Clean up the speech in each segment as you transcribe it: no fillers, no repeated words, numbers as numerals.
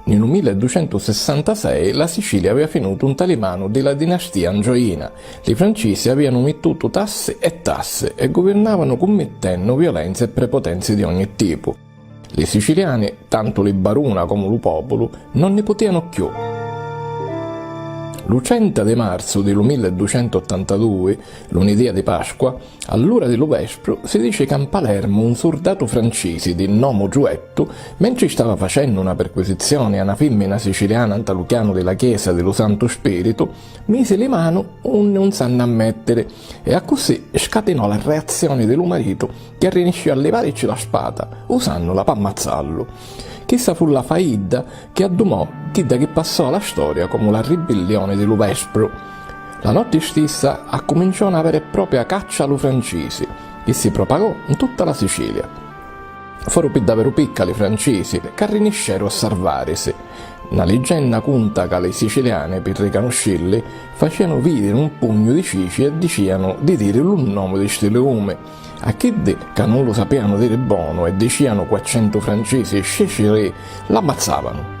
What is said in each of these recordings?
Nel 1266 la Sicilia aveva finito un talimano della dinastia angioina. I francesi avevano mettuto tasse e governavano commettendo violenze e prepotenze di ogni tipo. Le siciliane, tanto le baruna come lo popolo, non ne potevano più. L'30 di marzo del 1282, lunedì di Pasqua, all'ora dello vespro, si dice che a Palermo un soldato francese di nome Giuetto, mentre stava facendo una perquisizione a una femmina siciliana antaluchiano della chiesa dello Santo Spirito, mise le mani onde non sanno ammettere, e a così scatenò la reazione del marito, che riuscì a levarci la spada, usandola per ammazzarlo. Questa fu la faida che addumò chidda che passò alla storia come la ribellione dello Vespro. La notte stessa cominciò una vera e propria caccia allo francesi, che si propagò in tutta la Sicilia. Furono davvero piccoli francesi che riuscirono a salvarsi. Una leggenda conta che le siciliane, per riconoscerli, facevano vedere un pugno di cici e dicevano di dire il nome di questo leone. A chi che non lo sapevano dire buono e dicevano 400 francesi e scecere, l'ammazzavano.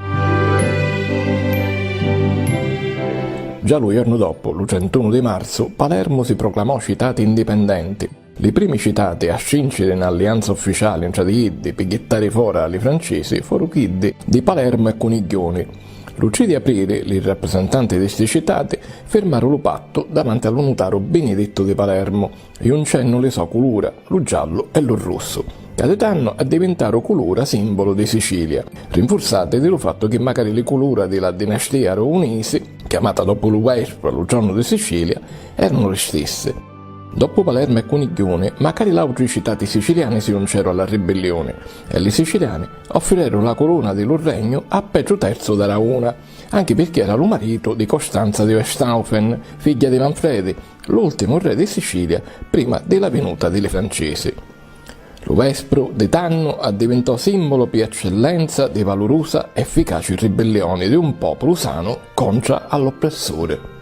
Già lo giorno dopo, il 31 di marzo, Palermo si proclamò città indipendente. I primi citati a scincere in alleanza ufficiale tra di iddi per gettare fuori ai francesi furono quelli di Palermo e Coniglioni. L'11 di aprile i rappresentanti di questi citati fermarono il patto davanti allo notaro Benedetto di Palermo e un cenno le sua colura, lo giallo e lo rosso, che ad anno diventarono colura simbolo di Sicilia, rinforzate dello fatto che magari le colura della dinastia aragonese, chiamata dopo lo Vespro lo giorno di Sicilia, erano le stesse. Dopo Palermo e Coniglione, magari gli altri citati siciliani si unsero alla ribellione e le siciliane offrirono la corona del loro regno a Pedro III d'Aragona, anche perché era lo marito di Costanza di Westphalen, figlia di Manfredi, l'ultimo re di Sicilia prima della venuta delle francesi. Lo Vespro di Tanno diventò simbolo per eccellenza di valorosa e efficace ribellione di un popolo sano contro all'oppressore.